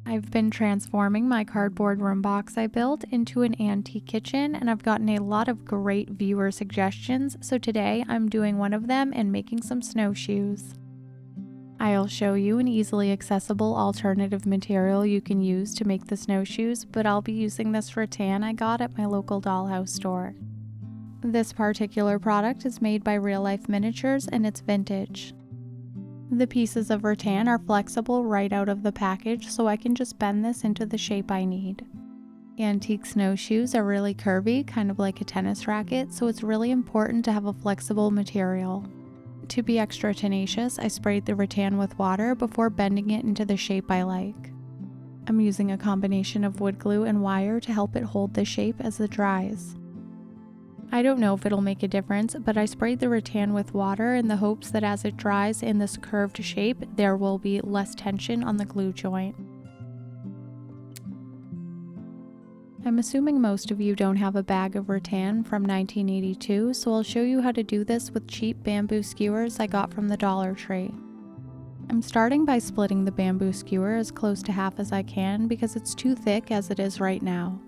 I've been transforming my cardboard room box I built into an antique kitchen, and I've gotten a lot of great viewer suggestions, so today I'm doing one of them and making some snowshoes. I'll show you an easily accessible alternative material you can use to make the snowshoes, but I'll be using this rattan I got at my local dollhouse store. This particular product is made by Real Life Miniatures and it's vintage. The pieces of rattan are flexible right out of the package, so I can just bend this into the shape I need. Antique snowshoes are really curvy, kind of like a tennis racket, so it's really important to have a flexible material. To be extra tenacious, I sprayed the rattan with water before bending it into the shape I like. I'm using a combination of wood glue and wire to help it hold the shape as it dries. I don't know if it'll make a difference, but I sprayed the rattan with water in the hopes that as it dries in this curved shape, there will be less tension on the glue joint. I'm assuming most of you don't have a bag of rattan from 1982, so I'll show you how to do this with cheap bamboo skewers I got from the Dollar Tree. I'm starting by splitting the bamboo skewer as close to half as I can because it's too thick as it is right now.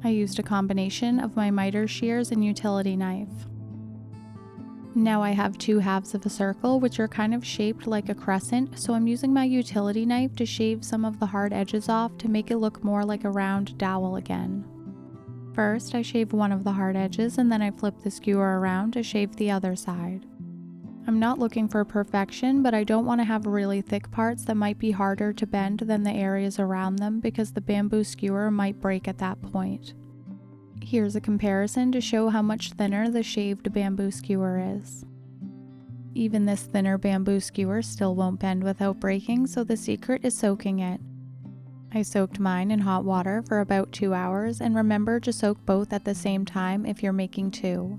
I used a combination of my miter shears and utility knife. Now I have two halves of a circle which are kind of shaped like a crescent, so I'm using my utility knife to shave some of the hard edges off to make it look more like a round dowel again. First, I shave one of the hard edges and then I flip the skewer around to shave the other side. I'm not looking for perfection, but I don't want to have really thick parts that might be harder to bend than the areas around them because the bamboo skewer might break at that point. Here's a comparison to show how much thinner the shaved bamboo skewer is. Even this thinner bamboo skewer still won't bend without breaking, so the secret is soaking it. I soaked mine in hot water for about 2 hours, and remember to soak both at the same time if you're making two.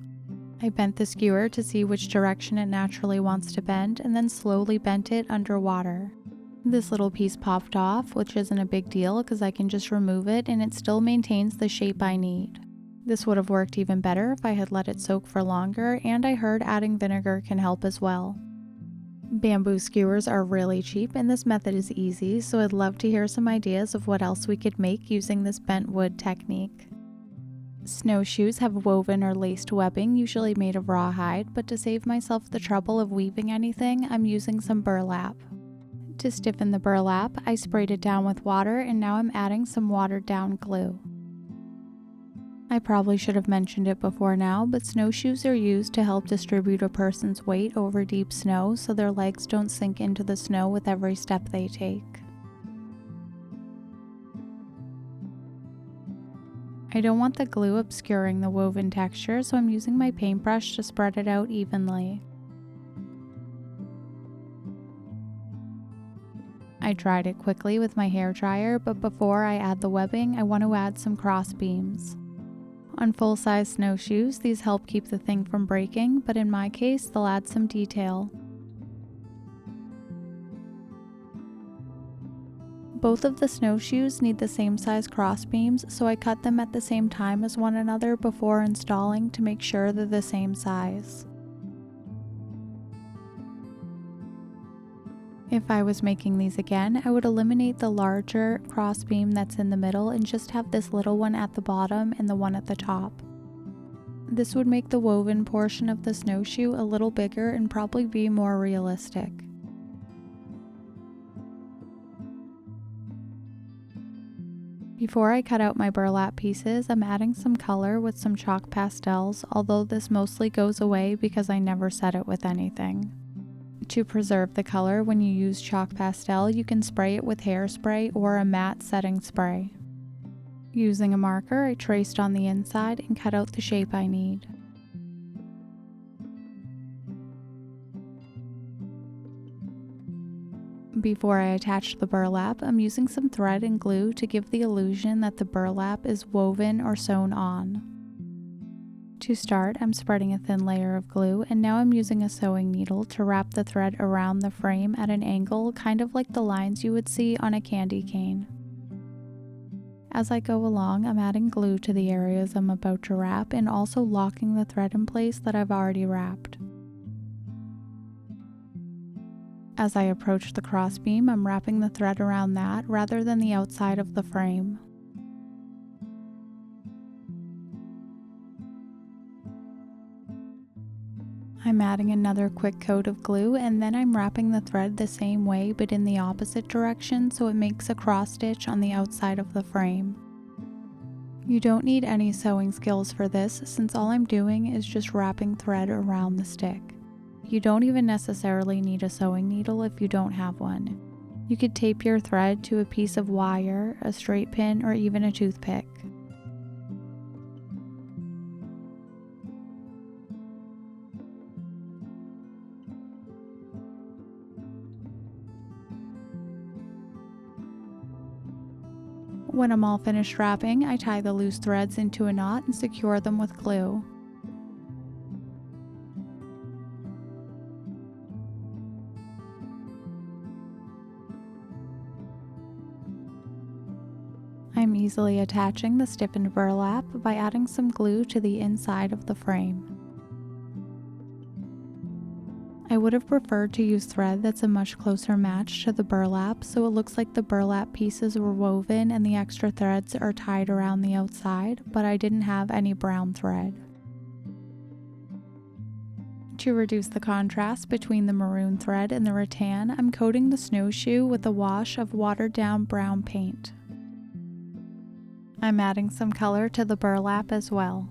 I bent the skewer to see which direction it naturally wants to bend, and then slowly bent it under water. This little piece popped off, which isn't a big deal because I can just remove it and it still maintains the shape I need. This would have worked even better if I had let it soak for longer, and I heard adding vinegar can help as well. Bamboo skewers are really cheap and this method is easy, so I'd love to hear some ideas of what else we could make using this bent wood technique. Snowshoes have woven or laced webbing, usually made of rawhide, but to save myself the trouble of weaving anything, I'm using some burlap. To stiffen the burlap, I sprayed it down with water and now I'm adding some watered down glue. I probably should have mentioned it before now, but snowshoes are used to help distribute a person's weight over deep snow so their legs don't sink into the snow with every step they take. I don't want the glue obscuring the woven texture, so I'm using my paintbrush to spread it out evenly. I dried it quickly with my hairdryer, but before I add the webbing, I want to add some cross beams. On full-size snowshoes, these help keep the thing from breaking, but in my case, they'll add some detail. Both of the snowshoes need the same size cross beams, so I cut them at the same time as one another before installing to make sure they're the same size. If I was making these again, I would eliminate the larger crossbeam that's in the middle and just have this little one at the bottom and the one at the top. This would make the woven portion of the snowshoe a little bigger and probably be more realistic. Before I cut out my burlap pieces, I'm adding some color with some chalk pastels, although this mostly goes away because I never set it with anything. To preserve the color when you use chalk pastel, you can spray it with hairspray or a matte setting spray. Using a marker, I traced on the inside and cut out the shape I need. Before I attach the burlap, I'm using some thread and glue to give the illusion that the burlap is woven or sewn on. To start, I'm spreading a thin layer of glue, and now I'm using a sewing needle to wrap the thread around the frame at an angle, kind of like the lines you would see on a candy cane. As I go along, I'm adding glue to the areas I'm about to wrap and also locking the thread in place that I've already wrapped. As I approach the crossbeam, I'm wrapping the thread around that rather than the outside of the frame. I'm adding another quick coat of glue, and then I'm wrapping the thread the same way but in the opposite direction so it makes a cross stitch on the outside of the frame. You don't need any sewing skills for this, since all I'm doing is just wrapping thread around the stick. You don't even necessarily need a sewing needle if you don't have one. You could tape your thread to a piece of wire, a straight pin, or even a toothpick. When I'm all finished wrapping, I tie the loose threads into a knot and secure them with glue. I'm easily attaching the stiffened burlap by adding some glue to the inside of the frame. I would have preferred to use thread that's a much closer match to the burlap, so it looks like the burlap pieces were woven and the extra threads are tied around the outside, but I didn't have any brown thread. To reduce the contrast between the maroon thread and the rattan, I'm coating the snowshoe with a wash of watered down brown paint. I'm adding some color to the burlap as well.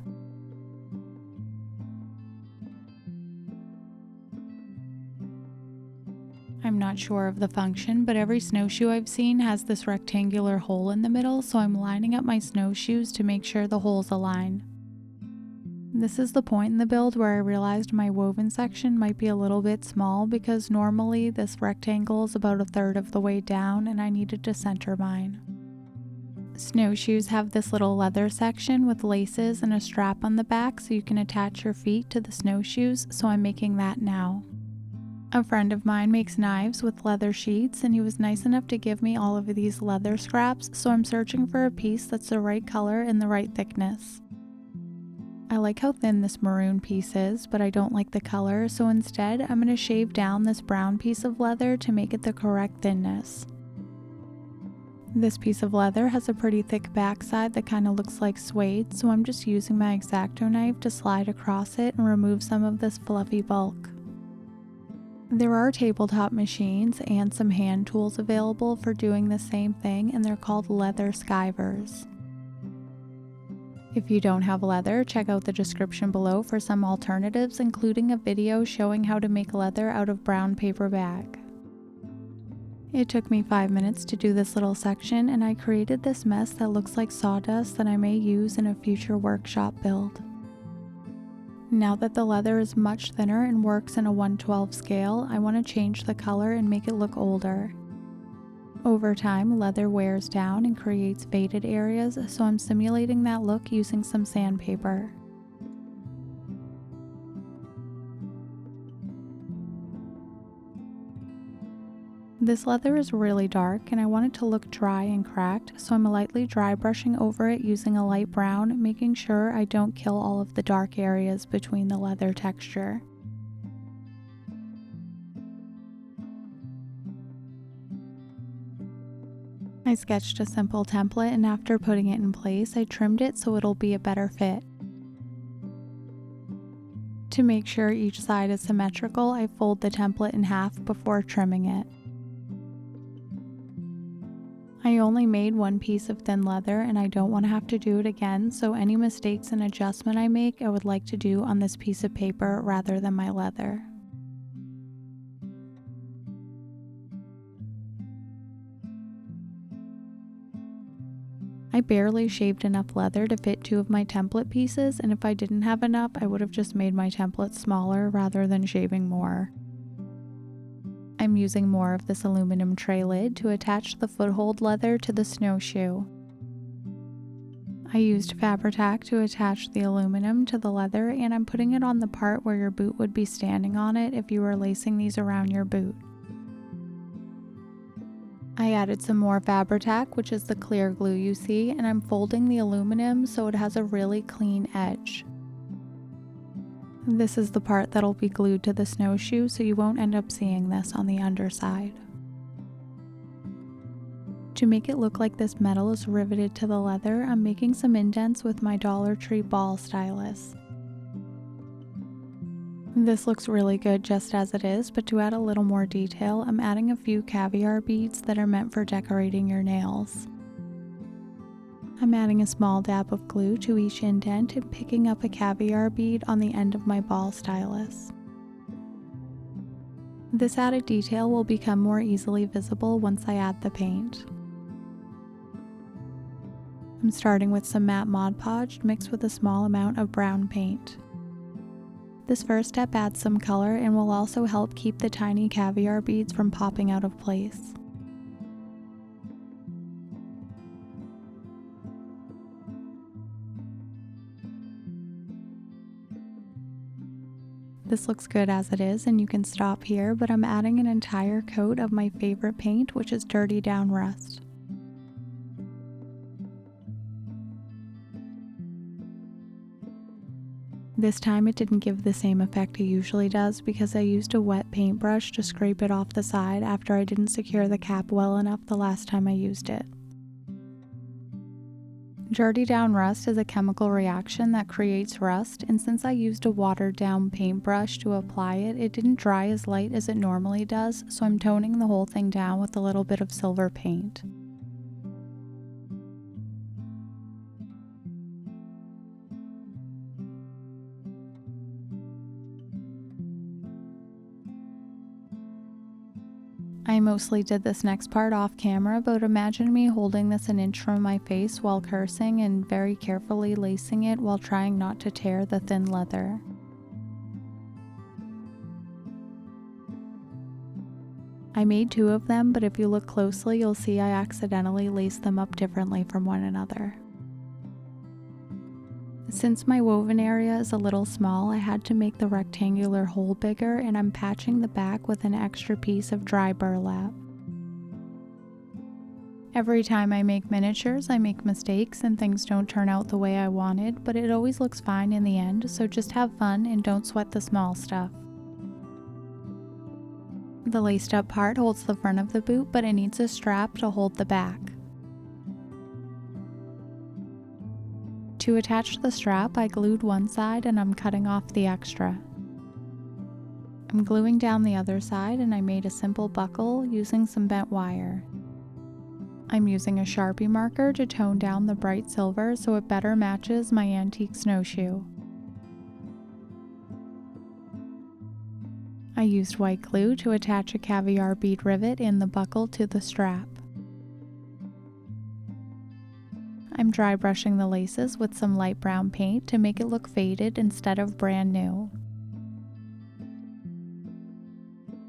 I'm not sure of the function, but every snowshoe I've seen has this rectangular hole in the middle, so I'm lining up my snowshoes to make sure the holes align. This is the point in the build where I realized my woven section might be a little bit small, because normally this rectangle is about a third of the way down and I needed to center mine. Snowshoes have this little leather section with laces and a strap on the back so you can attach your feet to the snowshoes, so I'm making that now. A friend of mine makes knives with leather sheets, and he was nice enough to give me all of these leather scraps, so I'm searching for a piece that's the right color and the right thickness. I like how thin this maroon piece is, but I don't like the color, so instead I'm going to shave down this brown piece of leather to make it the correct thinness. This piece of leather has a pretty thick backside that kind of looks like suede, so I'm just using my X-Acto knife to slide across it and remove some of this fluffy bulk. There are tabletop machines and some hand tools available for doing the same thing, and they're called leather skivers. If you don't have leather, check out the description below for some alternatives, including a video showing how to make leather out of brown paper bag. It took me 5 minutes to do this little section, and I created this mess that looks like sawdust that I may use in a future workshop build. Now that the leather is much thinner and works in a 1/12 scale, I want to change the color and make it look older. Over time, leather wears down and creates faded areas, so I'm simulating that look using some sandpaper. This leather is really dark and I want it to look dry and cracked, so I'm lightly dry brushing over it using a light brown, making sure I don't kill all of the dark areas between the leather texture. I sketched a simple template, and after putting it in place, I trimmed it so it'll be a better fit. To make sure each side is symmetrical, I fold the template in half before trimming it. I only made one piece of thin leather and I don't want to have to do it again, so any mistakes and adjustment I make I would like to do on this piece of paper rather than my leather. I barely shaved enough leather to fit 2 of my template pieces, and if I didn't have enough I would have just made my template smaller rather than shaving more. I'm using more of this aluminum tray lid to attach the foothold leather to the snowshoe. I used Fabri-Tac to attach the aluminum to the leather, and I'm putting it on the part where your boot would be standing on it if you were lacing these around your boot. I added some more Fabri-Tac, which is the clear glue you see, and I'm folding the aluminum so it has a really clean edge. This is the part that'll be glued to the snowshoe, so you won't end up seeing this on the underside. To make it look like this metal is riveted to the leather, I'm making some indents with my Dollar Tree ball stylus. This looks really good just as it is, but to add a little more detail, I'm adding a few caviar beads that are meant for decorating your nails. I'm adding a small dab of glue to each indent and picking up a caviar bead on the end of my ball stylus. This added detail will become more easily visible once I add the paint. I'm starting with some matte Mod Podge mixed with a small amount of brown paint. This first step adds some color and will also help keep the tiny caviar beads from popping out of place. This looks good as it is, and you can stop here, but I'm adding an entire coat of my favorite paint, which is Dirty Down Rust. This time it didn't give the same effect it usually does because I used a wet paintbrush to scrape it off the side after I didn't secure the cap well enough the last time I used it. Dirty Down Rust is a chemical reaction that creates rust, and since I used a watered down paintbrush to apply it, it didn't dry as light as it normally does, so I'm toning the whole thing down with a little bit of silver paint. I mostly did this next part off camera, but imagine me holding this an inch from my face while cursing and very carefully lacing it while trying not to tear the thin leather. I made 2 of them, but if you look closely you'll see I accidentally laced them up differently from one another. Since my woven area is a little small, I had to make the rectangular hole bigger, and I'm patching the back with an extra piece of dry burlap. Every time I make miniatures, I make mistakes and things don't turn out the way I wanted, but it always looks fine in the end, so just have fun and don't sweat the small stuff. The laced up part holds the front of the boot, but it needs a strap to hold the back. To attach the strap, I glued one side and I'm cutting off the extra. I'm gluing down the other side, and I made a simple buckle using some bent wire. I'm using a Sharpie marker to tone down the bright silver so it better matches my antique snowshoe. I used white glue to attach a caviar bead rivet in the buckle to the strap. I'm dry brushing the laces with some light brown paint to make it look faded instead of brand new.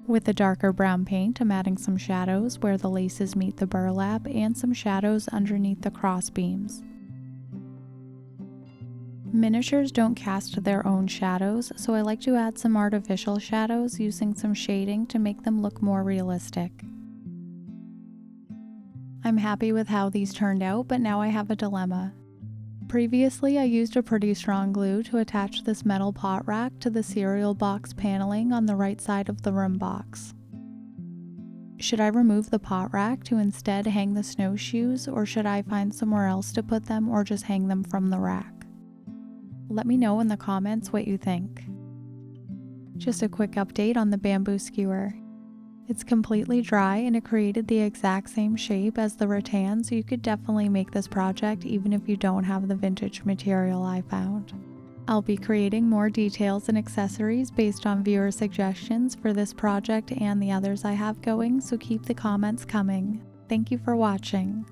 With the darker brown paint, I'm adding some shadows where the laces meet the burlap and some shadows underneath the cross beams. Miniatures don't cast their own shadows, so I like to add some artificial shadows using some shading to make them look more realistic. I'm happy with how these turned out, but now I have a dilemma. Previously, I used a pretty strong glue to attach this metal pot rack to the cereal box paneling on the right side of the room box. Should I remove the pot rack to instead hang the snowshoes, or should I find somewhere else to put them or just hang them from the rack? Let me know in the comments what you think. Just a quick update on the bamboo skewer. It's completely dry and it created the exact same shape as the rattan, so you could definitely make this project even if you don't have the vintage material I found. I'll be creating more details and accessories based on viewer suggestions for this project and the others I have going, so keep the comments coming. Thank you for watching.